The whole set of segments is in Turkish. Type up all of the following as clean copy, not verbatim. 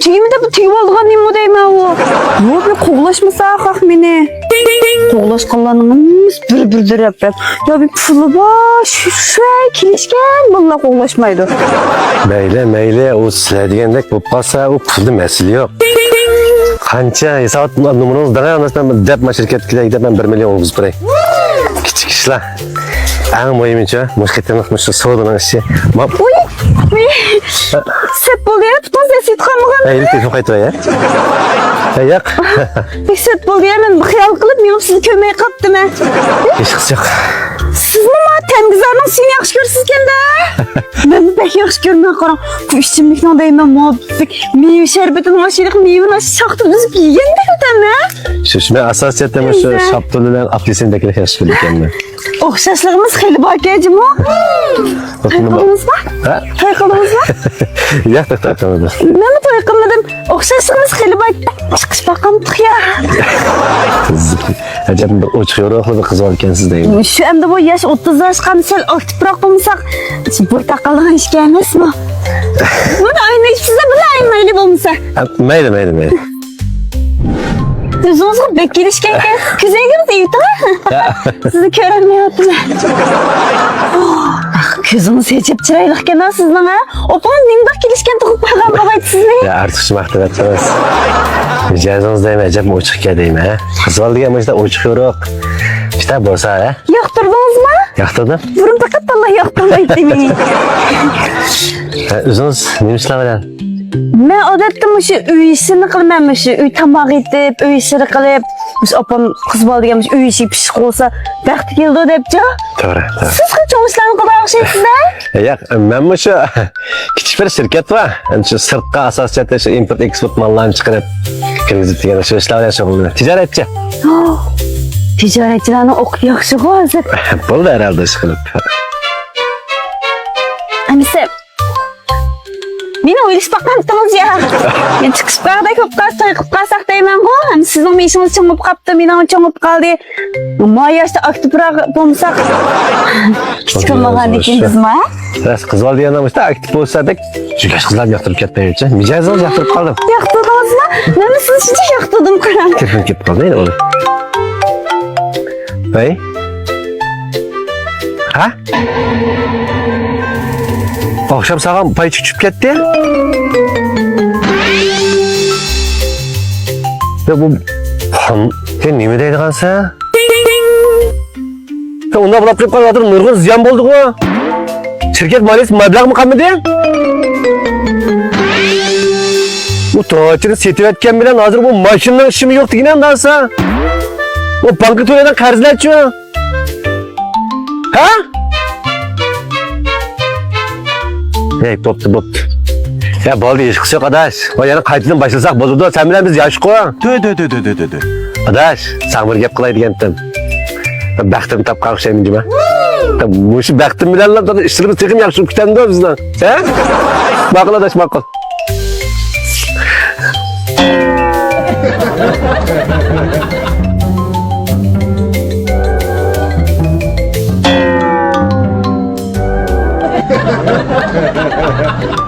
Тегімде бұл тегіп алған нем odayım o. Yok bir koğulaşmasa akak meni. Koğulaşkanlarınız bir yapıp. Ya bir pulu var, şuşay, kilişken bununla koğulaşmaydı. Meyle o sizler degендek bu kalsa o puldu mesele yok. Qancha hesap numaranız daha anlasam dep şirketkiga gidip ben 1 milyon olguz biray. Kichik ishlar. Ang moyimcha mushketaniqmish so'dining ishi. Sep oluyor, tutmaz esit kamıgan. Ayli telefon qaytira ya. Yo'q. Sep oluyor, ben xiyal qilib, men sizni kömey qapdim ha. Hech qisi yo'q. Siz mi temizlarning seni yaxshi ko'rsiz-kanda? Ben pek yaxshi ko'rmay qarang. Bu ichimlikni odayman, muhabbet, meyve şerbetini aşırıq meyveni şaxtib üzüp yegandek-mi? Şu men asosiyatda shu shaptuli bilan apelsindagilar yaxshi ko'rganman. O'xshashligimiz xeyli bor ekan-ku. To'y qildingizmi? Ha? To'y qildingizmi? Yo'q, to'y qilmadim. Men to'y qilmadim. O'xshashligimiz xeyli bor. Chiqish baqam qiya. Acaba bir ochiq yo'roqli bir qiz olgansiz deyman. Shu endi bu yosh 30 yoshga sal aktivroq bo'lmasak, bu taqalgan ishga emasmi? Buni o'ynaysiz-da, buni aymayli bo'lmasa. Mayli. O'zingizga bek kelishgan ekan. Ko'zingiz yutimi? Sizni ko'rolmayapman. Ko'zingiz hechib chiroyli ekan sizning ha? Opam nimdoq kelishgan tug'ib qo'ygan bo'laydi sizni. Ya ortiqcha maqtab emas. Mijozingiz deyman, ajab ochiqga deyman ha. Qiz oldiga mana shunday ochiq yo'roq. İşte bo'lsa ha. Yoqtirdingizmi? Yoqtirdim. Burun faqat Allah yoqtirmaydi meni. O'zingiz nima ishlayapsiz? Men odatda shu uy ishini qilmayman, shu uy tomoq etib, uy ishini qilib, shu opam qiz boldigan uy ishi pishib qolsa, vaqti keldi debchi. To'g'ri. Siz qancha ishlarni qila o'xshaysiz-da? Yo'q, men shu kichik bir shirkat bor. Shu sirtqa asosiyatda shu import eksport mallarni chiqarib kirgizib degan shu ishlar bilan shug'ullanadi. Tijoratchi. Tijoratchilarni o'qib yaxshi hozir. Bo'ldi herhalde ish qilib. Anisi meni o'ylash baqamdingiz ya. Men chiqish baqda ko'p to'y qilib qolsak deyman-ku. Hani sizning ishingiz cho'ngib qoldi, mening cho'ngib qoldi. Ma yoshda aktivroq bo'lsak. Kichik bo'lgan ekingizmi? Ras qiz oldiganda bo'lsa aktiv bo'lsa dek, yosh qizlarni yoqtirib ketmayapti. Mijozingiz yoqtirib qoldim. Yoqtirdingizmi? Men sizni shuncha yoqtirdim qaram. Telefon ketib qoldi, nima bo'ldi? Hey? Ha? Akşam sağam pay çıkıp gitti. Ya bu sen nime deydi kansa? Ya onda bulap kırıp kalmadır, nurgun ziyan bulduk o. Şirket maliyesi meblağ mı kalmadı? Bu tuğaçını setiv etken bilen hazır bu maşının işimi yoktu yine kansa. O banka töreden karzını açıyor. Ha? Hey boptu. Ya boldu iş kısa arkadaş. O yana kayıtından başlasak bozuldu. Sen bilen biz yaş koy. Dö. Arkadaş, sen bir gap kılay diyendim. Baktım tap kalkışayım incime. Bu işi baktım bilen lan. İşlerimiz çekim yakışıp kütendi o bizden. He? Bakıl arkadaş bakıl.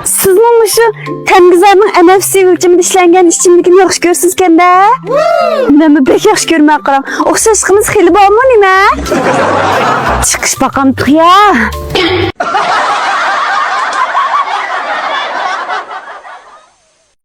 Sizning shu Tangizlarning NFC o'lchamida ishlangan ichimlikni yaxshi ko'rsiz-kanda? Men bek yaxshi ko'rmay qolam. O'xshashligimiz xeyli bormi nima? Chiqish baqam qiya.